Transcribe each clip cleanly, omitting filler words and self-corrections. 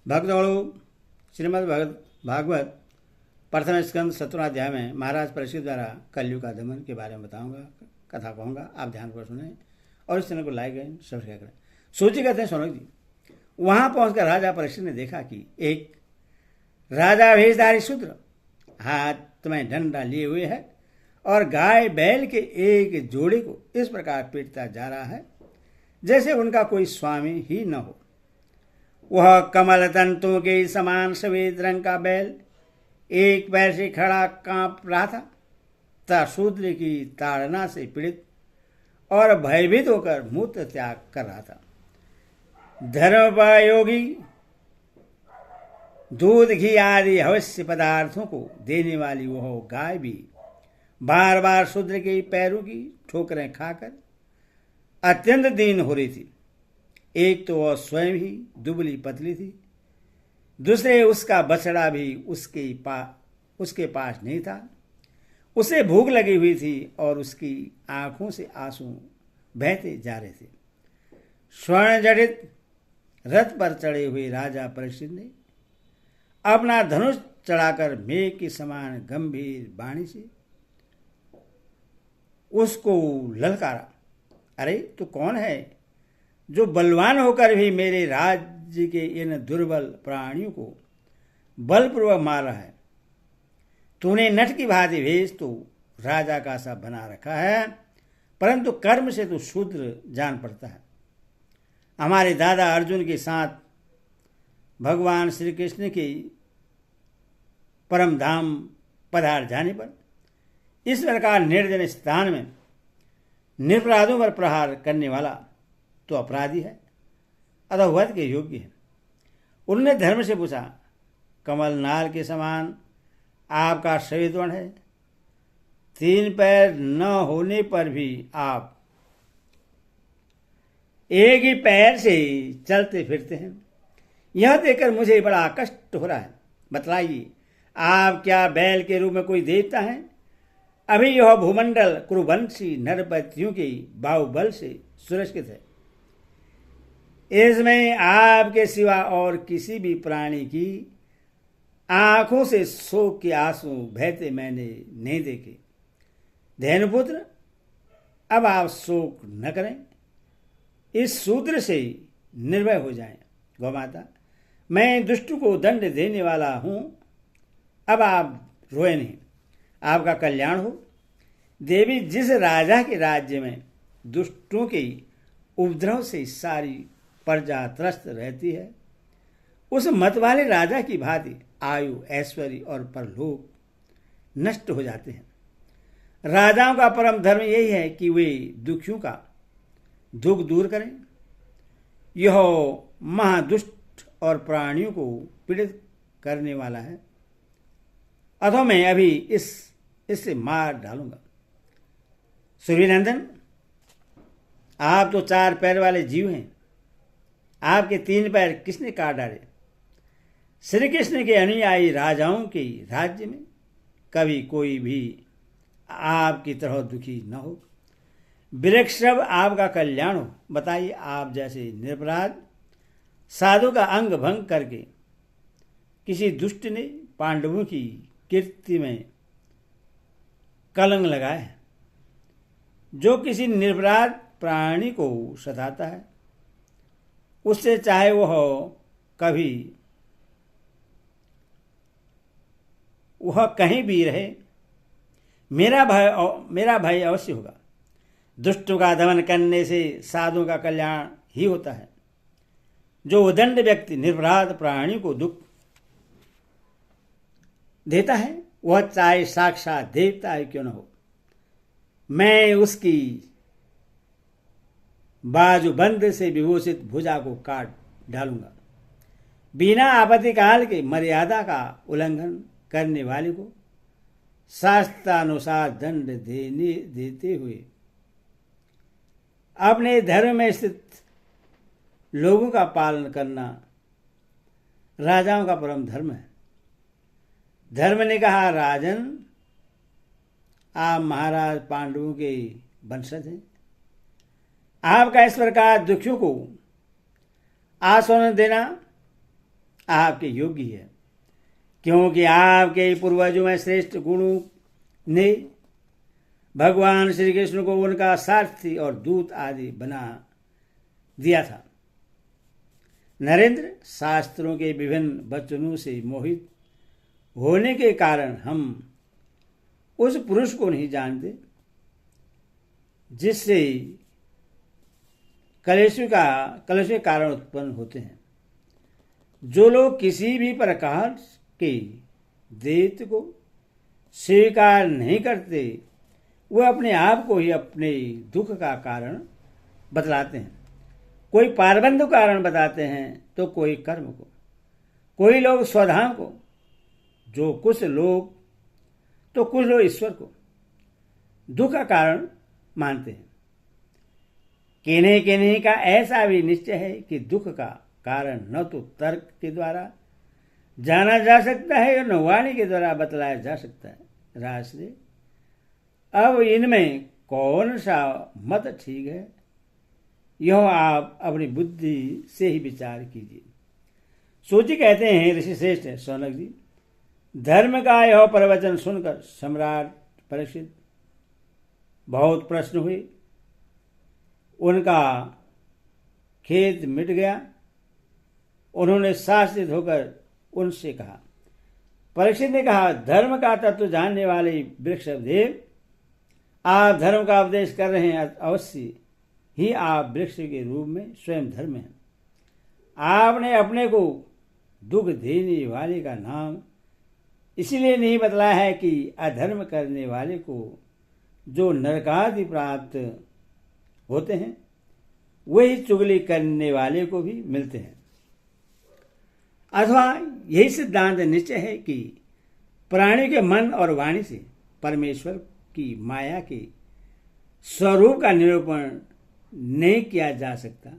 भक्तगणों, श्रीमद् भागवत प्रथम स्कंद 17वां अध्याय में महाराज परीक्षित द्वारा कलयुग का दमन के बारे में बताऊंगा, कथा कहूंगा। आप ध्यान कर सुने और इस चैनल को लाइक करें, सब्सक्राइब करें। सूची कहते हैं सोनक जी, वहां पहुंचकर राजा परीक्षित ने देखा कि एक राजा वेशधारी शूद्र हाथ में डंडा लिए हुए है और गाय बैल के एक जोड़े को इस प्रकार पीटता जा रहा है जैसे उनका कोई स्वामी ही न हो। वह कमल तंतुओं के समान सफेद रंग का बैल एक पैर से खड़ा कांप रहा था तथा शूद्र की ताड़ना से पीड़ित और भयभीत होकर मूत्र त्याग कर रहा था। धर्मोपयोगी दूध घी आदि अवश्य पदार्थों को देने वाली वह गाय भी बार बार शूद्र के पैरों की ठोकरें खाकर अत्यंत दीन हो रही थी। एक तो वह स्वयं ही दुबली पतली थी, दूसरे उसका बछड़ा भी उसके पास नहीं था। उसे भूख लगी हुई थी और उसकी आंखों से आंसू बहते जा रहे थे। स्वर्ण जड़ित रथ पर चढ़े हुए राजा परीक्षित ने अपना धनुष चढ़ाकर मेघ के समान गंभीर वाणी से उसको ललकारा, अरे तू कौन है जो बलवान होकर भी मेरे राज्य के इन दुर्बल प्राणियों को बलपूर्वक मार रहा है। तूने नट की भांति भेष तो राजा का सा बना रखा है, परंतु कर्म से तू शूद्र जान पड़ता है। हमारे दादा अर्जुन के साथ भगवान श्री कृष्ण के परम धाम पधार जाने पर इस प्रकार निर्जन स्थान में निरपराधों पर प्रहार करने वाला तो अपराधी है, अतः वध के योग्य है। उन्होंने धर्म से पूछा, कमल नाल के समान आपका श्वेत वर्ण है, 3 पैर न होने पर भी आप एक ही पैर से चलते फिरते हैं। यह देखकर मुझे बड़ा कष्ट हो रहा है। बतलाइए, आप क्या बैल के रूप में कोई देवता है? अभी यह भूमंडल कुरुवंशी नरपतियों के बाहुबल से सुरक्षित है। इसमें आपके सिवा और किसी भी प्राणी की आंखों से शोक के आंसू बहते मैंने नहीं देखे। धैनुपुत्र, अब आप शोक न करें, इस शूद्र से निर्भय हो जाएं। गौमाता, मैं दुष्ट को दंड देने वाला हूं, अब आप रोए नहीं, आपका कल्याण हो। देवी, जिस राजा के राज्य में दुष्टों के उपद्रव से सारी प्रजा त्रस्त रहती है, उस मत वाले राजा की भांति आयु, ऐश्वर्य और परलोक नष्ट हो जाते हैं। राजाओं का परम धर्म यही है कि वे दुखियों का दुख दूर करें। यह महादुष्ट और प्राणियों को पीड़ित करने वाला है, अथवा मैं अभी इससे मार डालूंगा। सूर्यनंदन, आप तो 4 पैर वाले जीव हैं, आपके 3 पैर किसने काट डाले? श्री कृष्ण के अनुयायी राजाओं के राज्य में कभी कोई भी आपकी तरह दुखी न हो। वृक्षव आपका कल्याण हो। बताइए, आप जैसे निरपराध साधु का अंग भंग करके किसी दुष्ट ने पांडवों की कीर्ति में कलंक लगाया है। जो किसी निरपराध प्राणी को सताता है, उससे चाहे वह कहीं भी रहे, मेरा भय अवश्य होगा। दुष्टों का दमन करने से साधुओं का कल्याण ही होता है। जो उदंड व्यक्ति निरपराध प्राणी को दुख देता है, वह चाहे साक्षात देवता ही क्यों न हो, मैं उसकी बाजूबंद से विभूषित भुजा को काट डालूंगा। बिना आपत्ति काल के मर्यादा का उल्लंघन करने वाले को शास्त्रानुसार दंड देते हुए अपने धर्म में स्थित लोगों का पालन करना राजाओं का परम धर्म है। धर्म ने कहा, राजन, आप महाराज पांडवों के वंशज हैं। आपका इस प्रकार दुखियों को आश्वासन देना आपके योग्य है, क्योंकि आपके पूर्वजों में श्रेष्ठ गुणों ने भगवान श्री कृष्ण को उनका सारथी और दूत आदि बना दिया था। नरेंद्र, शास्त्रों के विभिन्न वचनों से मोहित होने के कारण हम उस पुरुष को नहीं जानते जिससे कलेश के कारण उत्पन्न होते हैं। जो लोग किसी भी प्रकार के दैत्य को स्वीकार नहीं करते, वह अपने आप को ही अपने दुख का कारण बतलाते हैं। कोई पारबंध कारण बताते हैं तो कोई कर्म को, कोई लोग स्वधाम को, जो कुछ लोग ईश्वर को दुख का कारण मानते हैं। किन्हीं का ऐसा भी निश्चय है कि दुख का कारण न तो तर्क के द्वारा जाना जा सकता है और न वाणी के द्वारा बतलाया जा सकता है। राजश्री, अब इनमें कौन सा मत ठीक है, यह आप अपनी बुद्धि से ही विचार कीजिए। सूची कहते हैं, ऋषि श्रेष्ठ शौनक जी, धर्म का यह प्रवचन सुनकर सम्राट परीक्षित बहुत प्रश्न हुए। उनका खेद मिट गया। उन्होंने शासित होकर उनसे कहा। परीक्षित ने कहा, धर्म का तत्व जानने वाले वृक्षदेव, आप धर्म का उपदेश कर रहे हैं, अवश्य ही आप वृक्ष के रूप में स्वयं धर्म हैं। आपने अपने को दुख देने वाले का नाम इसलिए नहीं बतलाया है कि अधर्म करने वाले को जो नरकादि प्राप्त होते हैं, वही चुगली करने वाले को भी मिलते हैं। अथवा यही सिद्धांत निश्चय है कि प्राणी के मन और वाणी से परमेश्वर की माया के स्वरूप का निरूपण नहीं किया जा सकता।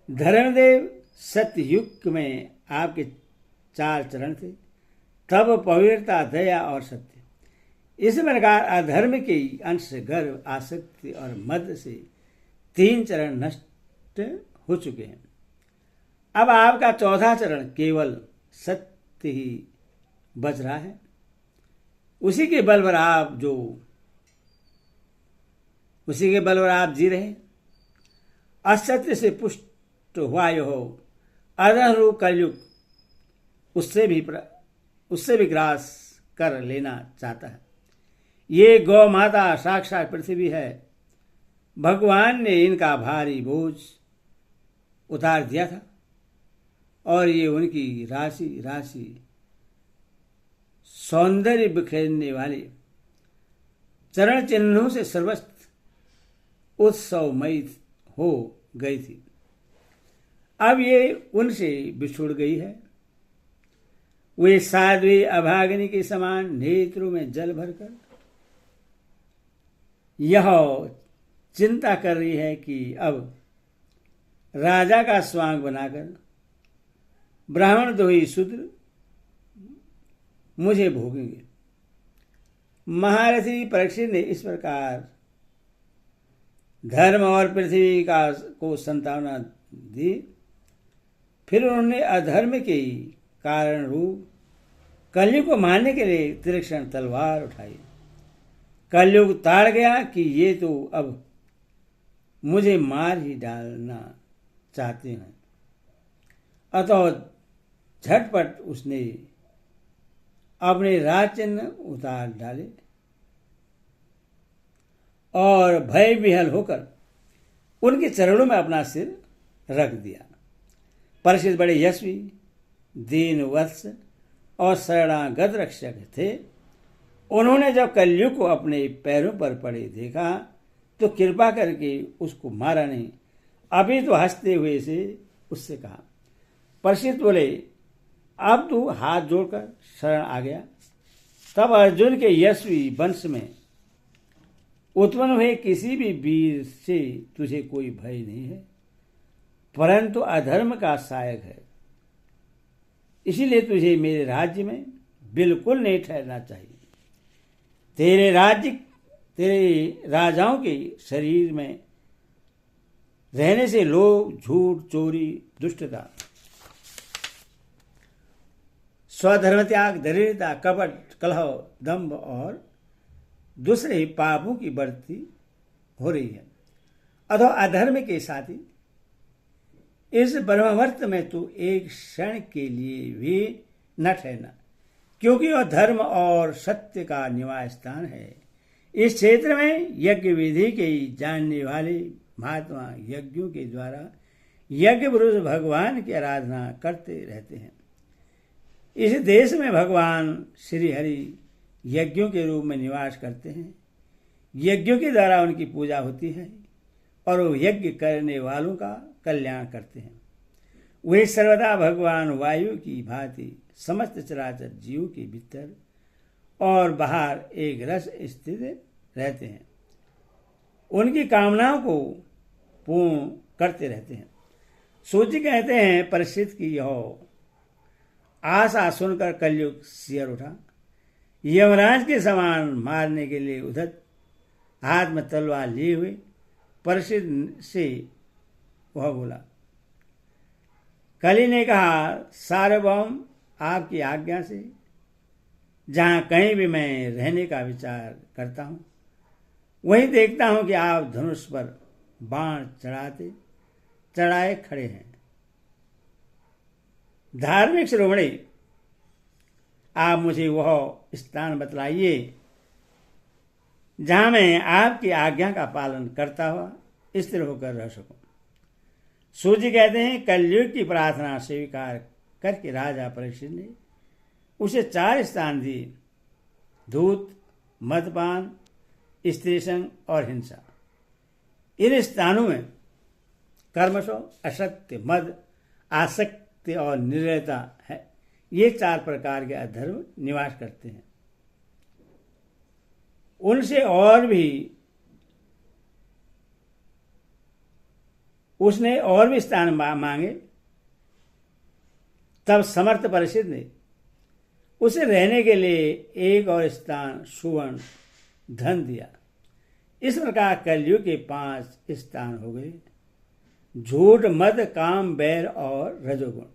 धर्मदेव, सत्ययुग में आपके 4 चरण थे, तब पवित्रता, दया और सत्य, इस प्रकार अधर्म के अंश, गर्व, आसक्ति और मद से 3 चरण नष्ट हो चुके हैं। अब आपका 4था चरण केवल सत्य ही बच रहा है। उसी के बल पर आप जी रहे। असत्य से पुष्ट हुआ यो हो अधर्म रूप कलयुग उससे भी ग्रास कर लेना चाहता है। ये गौ माता साक्षात पृथ्वी है। भगवान ने इनका भारी बोझ उतार दिया था और ये उनकी राशि सौंदर्य बिखेरने वाले चरण चिन्हों से सर्वस्व उत्सवमयी हो गई थी। अब ये उनसे बिछुड़ गई है। वे साध्वी अभागिनी के समान नेत्रों में जल भरकर यह चिंता कर रही है कि अब राजा का स्वांग बनाकर ब्राह्मण दोही शूद्र मुझे भोगेंगे। महारथी परीक्षित ने इस प्रकार धर्म और पृथ्वी को संतावना दी। फिर उन्होंने अधर्म के कारण रूप कलयुग को मारने के लिए तीक्ष्ण तलवार उठाई। कलयुग ताड़ गया कि ये तो अब मुझे मार ही डालना चाहते हैं। अतः झटपट उसने अपने राज चिन्ह उतार डाले और भय विहल होकर उनके चरणों में अपना सिर रख दिया। परीक्षित बड़े यशस्वी, दीन वत्स और शरणागत रक्षक थे। उन्होंने जब कलयुग को अपने पैरों पर पड़े देखा तो कृपा करके उसको मारा नहीं, अभी तो हंसते हुए से उससे कहा। परीक्षित बोले, अब तू हाथ जोड़कर शरण आ गया। तब अर्जुन के यशस्वी वंश में उत्पन्न हुए किसी भी वीर से तुझे कोई भय नहीं है, परंतु अधर्म का सहायक है। इसीलिए तुझे मेरे राज्य में बिल्कुल नहीं ठहरना चाहिए। तेरे राजाओं के शरीर में रहने से लोभ, झूठ, चोरी, दुष्टता स्वधर्म त्याग, दरिद्रता, कपट, कलह, दंभ और दूसरे पापों की बढ़ती हो रही है। अथवा अधर्म के साथी इस ब्रह्मवर्त में तू एक क्षण के लिए भी न ठहरना, क्योंकि वह धर्म और सत्य का निवास स्थान है। इस क्षेत्र में यज्ञ विधि के जानने वाले महात्मा यज्ञों के द्वारा यज्ञ पुरुष भगवान की आराधना करते रहते हैं। इस देश में भगवान श्री हरि यज्ञों के रूप में निवास करते हैं। यज्ञों के द्वारा उनकी पूजा होती है और वो यज्ञ करने वालों का कल्याण करते हैं। वे सर्वदा भगवान वायु की भांति समस्त चराचर जीवों के भीतर और बाहर एक रस स्थित रहते हैं, उनकी कामनाओं को पूर्ण करते रहते हैं। सूर्य कहते हैं, परिस्थिति की यह आशा सुनकर कलयुग सियर उठा। यमराज के समान मारने के लिए उधत हाथ में तलवार लिए हुए परिस्थिति से वह बोला। कली ने कहा, सार्वभौम आपकी आज्ञा से जहां कहीं भी मैं रहने का विचार करता हूं, वहीं देखता हूं कि आप धनुष पर बाण चढ़ाए खड़े हैं। धार्मिक शिरोमणि, आप मुझे वह स्थान बतलाइए जहां मैं आपकी आज्ञा का पालन करता हुआ स्थिर होकर रह सकूं। सूर्य कहते हैं, कलयुग की प्रार्थना स्वीकार करके राजा परीक्षित ने उसे 4 स्थान दिए: धूत, मदपान, स्त्री संग और हिंसा। इन स्थानों में कर्मशो, असत्य, मद, आसक्ति और निर्दयता है। ये 4 प्रकार के अधर्म निवास करते हैं। उनसे उसने और भी स्थान मांगे। तब समर्थ परिषद ने उसे रहने के लिए एक और स्थान सुवर्ण धन दिया। इस प्रकार कलयुग के 5 स्थान हो गए: झूठ, मद, काम, बैर और रजोगुण।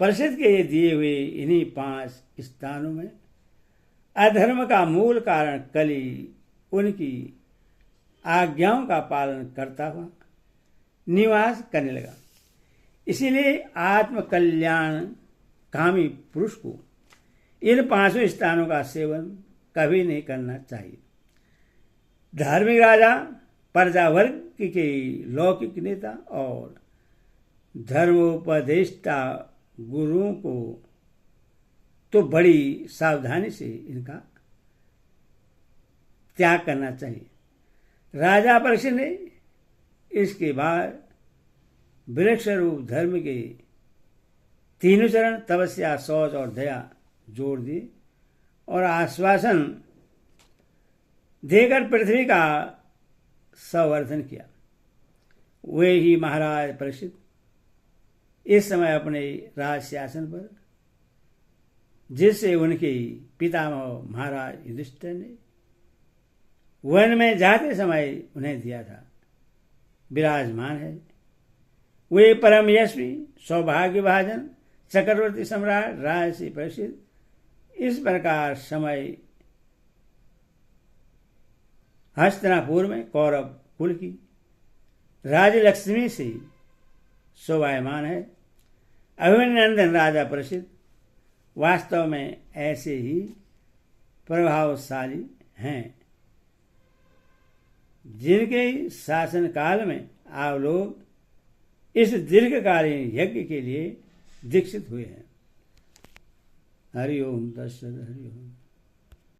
परिषद के दिए हुए इन्हीं 5 स्थानों में अधर्म का मूल कारण कली उनकी आज्ञाओं का पालन करता हुआ निवास करने लगा। इसीलिए आत्म कल्याण कामी पुरुष को इन 5 स्थानों का सेवन कभी नहीं करना चाहिए। धार्मिक राजा, प्रजा वर्ग के लौकिक नेता और धर्मोपदेष्टा गुरुओं को तो बड़ी सावधानी से इनका त्याग करना चाहिए। राजा परीक्षित ने इसके बाद वृक्ष रूप धर्म के 3 चरण तपस्या, शौच और दया जोड़ दिए और आश्वासन देकर पृथ्वी का संवर्धन किया। वे ही महाराज परीक्षित इस समय अपने राज शासन पर, जिससे उनके पितामह महाराज युधिष्ठिर ने वन में जाते समय उन्हें दिया था, विराजमान है। वे परम यशस्वी, सौभाग्यभाजन, चक्रवर्ती सम्राट राजसी परीक्षित इस प्रकार समय हस्तिनापुर में कौरव कुल की राजलक्ष्मी से शोभायमान है। अभिनंदन राजा परीक्षित वास्तव में ऐसे ही प्रभावशाली हैं, जिनके शासन काल में आप लोग इस दीर्घकालीन यज्ञ के लिए दीक्षित हुए हैं। हरि ओम तत्सत। हरि ओम।